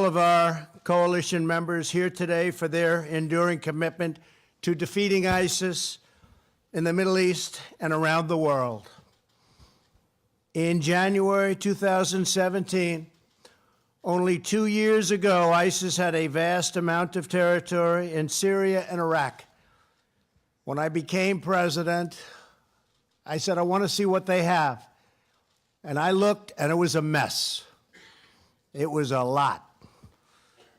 of our coalition members here today for their enduring commitment to defeating ISIS in the Middle East and around the world. In January 2017, only 2 years ago, ISIS had a vast amount of territory in Syria and Iraq. When I became president, I said, I want to see what they have. And I looked, and it was a mess. It was a lot.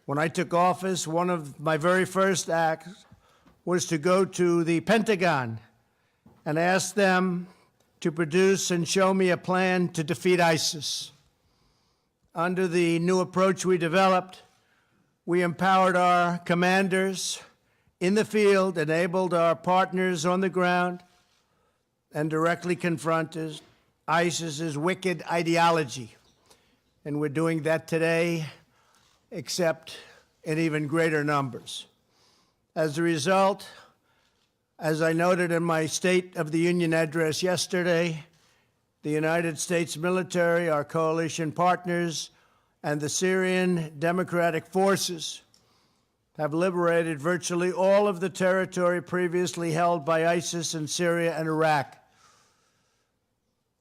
When I took office, one of my very first acts was to go to the Pentagon and ask them to produce and show me a plan to defeat ISIS. Under the new approach we developed, we empowered our commanders in the field, enabled our partners on the ground, and directly confronted ISIS's wicked ideology. And we're doing that today, except in even greater numbers. As a result, as I noted in my State of the Union address yesterday, the United States military, our coalition partners, and the Syrian Democratic Forces have liberated virtually all of the territory previously held by ISIS in Syria and Iraq.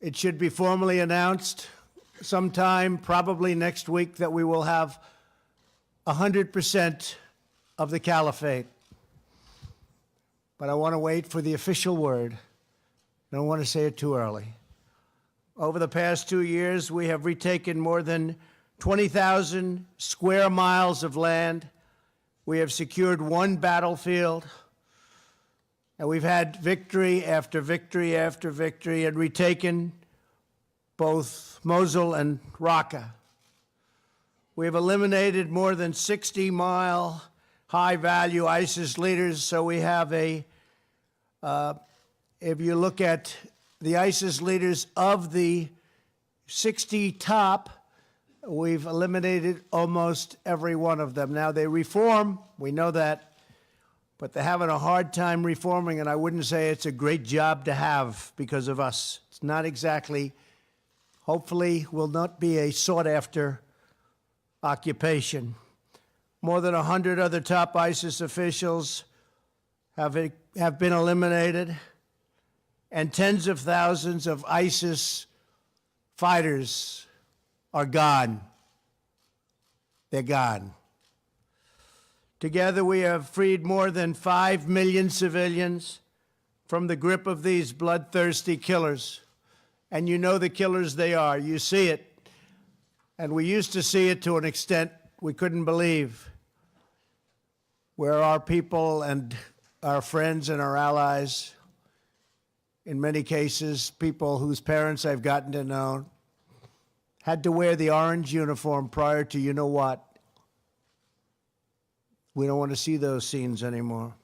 It should be formally announced sometime, probably next week, that we will have 100% of the caliphate. But I want to wait for the official word. I don't want to say it too early. Over the past 2 years, we have retaken more than 20,000 square miles of land. We have secured one battlefield, and we've had victory after victory after victory and retaken both Mosul and Raqqa. We have eliminated more than 60-mile high-value ISIS leaders, so we have if you look at the ISIS leaders of the 60 top, we've eliminated almost every one of them. Now, they reform, we know that, but they're having a hard time reforming, and I wouldn't say it's a great job to have because of us. It's not exactly, hopefully, will not be a sought-after occupation. More than 100 other top ISIS officials have been eliminated, and tens of thousands of ISIS fighters are gone. They're gone. Together, we have freed more than 5 million civilians from the grip of these bloodthirsty killers. And you know the killers they are. You see it. And we used to see it to an extent we couldn't believe, where our people and our friends and our allies, in many cases, people whose parents I've gotten to know, had to wear the orange uniform prior to you know what. We don't want to see those scenes anymore.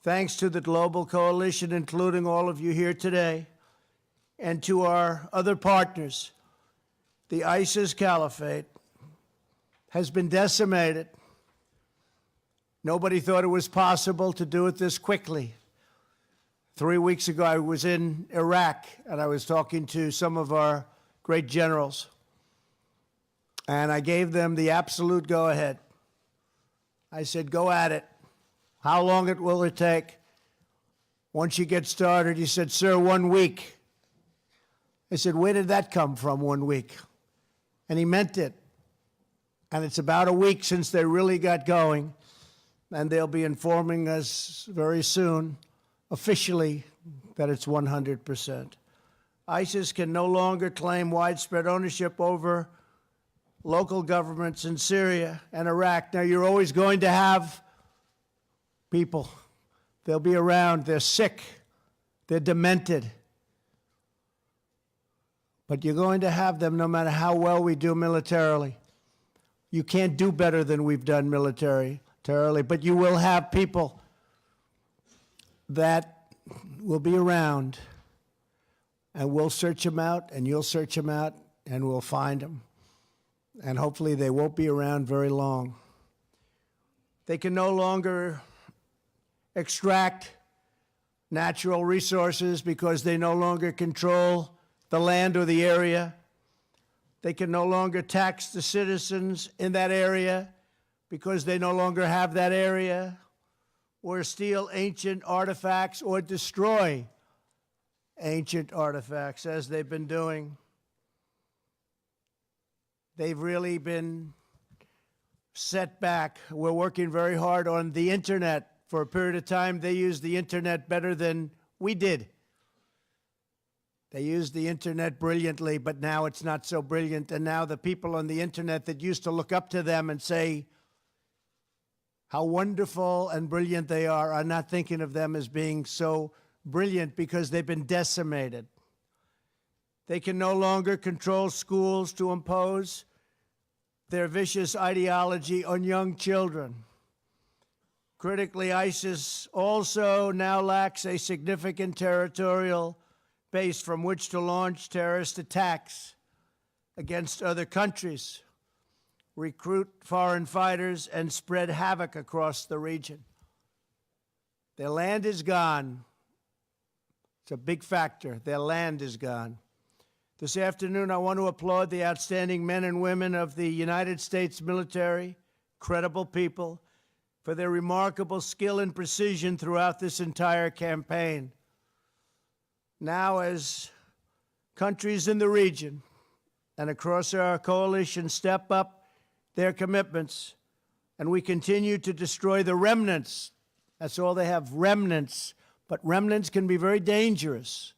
Thanks to the global coalition, including all of you here today, and to our other partners, the ISIS caliphate has been decimated. Nobody thought it was possible to do it this quickly. 3 weeks ago, I was in Iraq, and I was talking to some of our great generals, and I gave them the absolute go-ahead. I said, go at it. How long will it take? Once you get started, he said, sir, 1 week. I said, where did that come from, 1 week? And he meant it. And it's about a week since they really got going, and they'll be informing us very soon, officially, that it's 100%. ISIS can no longer claim widespread ownership over local governments in Syria and Iraq. Now, you're always going to have people. They'll be around. They're sick. They're demented. But you're going to have them no matter how well we do militarily. You can't do better than we've done militarily, but you will have people that will be around, and we'll search them out, and you'll search them out, and we'll find them. And hopefully they won't be around very long. They can no longer extract natural resources because they no longer control the land or the area. They can no longer tax the citizens in that area because they no longer have that area, or steal ancient artifacts or destroy ancient artifacts, as they've been doing. They've really been set back. We're working very hard on the internet. For a period of time, they used the internet better than we did. They used the internet brilliantly, but now it's not so brilliant. And now the people on the internet that used to look up to them and say how wonderful and brilliant they are not thinking of them as being so brilliant because they've been decimated. They can no longer control schools to impose their vicious ideology on young children. Critically, ISIS also now lacks a significant territorial base from which to launch terrorist attacks against other countries, recruit foreign fighters, and spread havoc across the region. Their land is gone. It's a big factor. Their land is gone. This afternoon, I want to applaud the outstanding men and women of the United States military, credible people, for their remarkable skill and precision throughout this entire campaign. Now, as countries in the region and across our coalition step up their commitments, and we continue to destroy the remnants, that's all they have, remnants, but remnants can be very dangerous.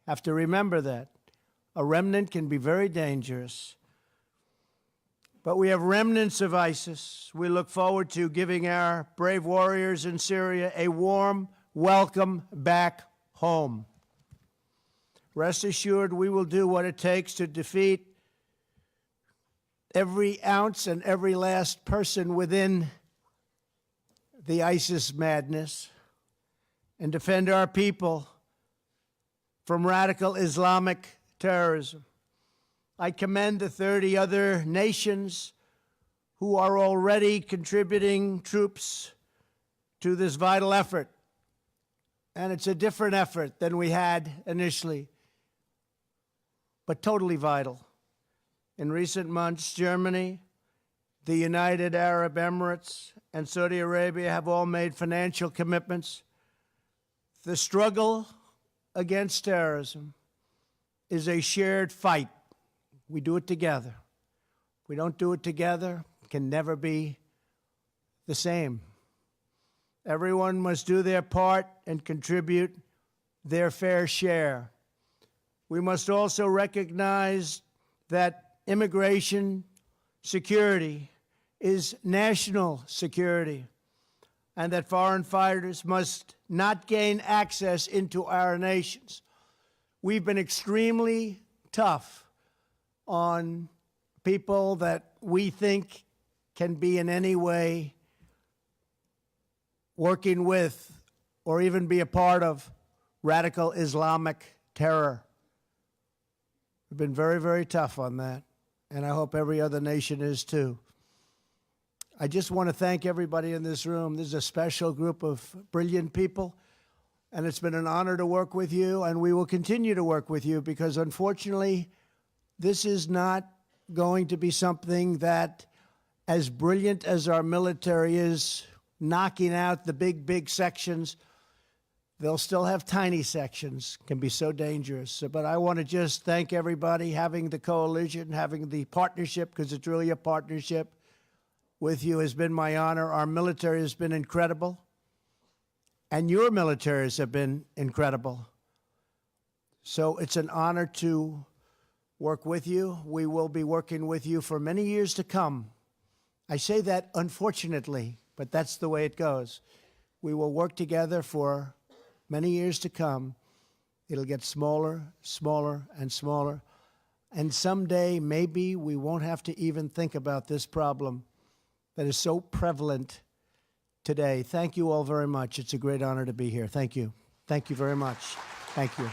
Have to remember that. A remnant can be very dangerous. But we have remnants of ISIS. We look forward to giving our brave warriors in Syria a warm welcome back home. Rest assured, we will do what it takes to defeat every ounce and every last person within the ISIS madness and defend our people from radical Islamic terrorism. I commend the 30 other nations who are already contributing troops to this vital effort. And it's a different effort than we had initially, but totally vital. In recent months, Germany, the United Arab Emirates, and Saudi Arabia have all made financial commitments. The struggle against terrorism is a shared fight. We do it together. If we don't do it together, it can never be the same. Everyone must do their part and contribute their fair share. We must also recognize that immigration security is national security, and that foreign fighters must not gain access into our nations. We've been extremely tough on people that we think can be in any way working with or even be a part of radical Islamic terror. We've been very, very tough on that, and I hope every other nation is too. I just want to thank everybody in this room. This is a special group of brilliant people, and it's been an honor to work with you, and we will continue to work with you because, unfortunately, this is not going to be something that, as brilliant as our military is, knocking out the big, big sections, they'll still have tiny sections, can be so dangerous. But I want to just thank everybody, having the coalition, having the partnership, because it's really a partnership with you has been my honor. Our military has been incredible, and your militaries have been incredible. So it's an honor to work with you. We will be working with you for many years to come. I say that unfortunately, but that's the way it goes. We will work together for many years to come. It'll get smaller, smaller, and smaller. And someday, maybe we won't have to even think about this problem that is so prevalent today. Thank you all very much. It's a great honor to be here. Thank you. Thank you very much. Thank you.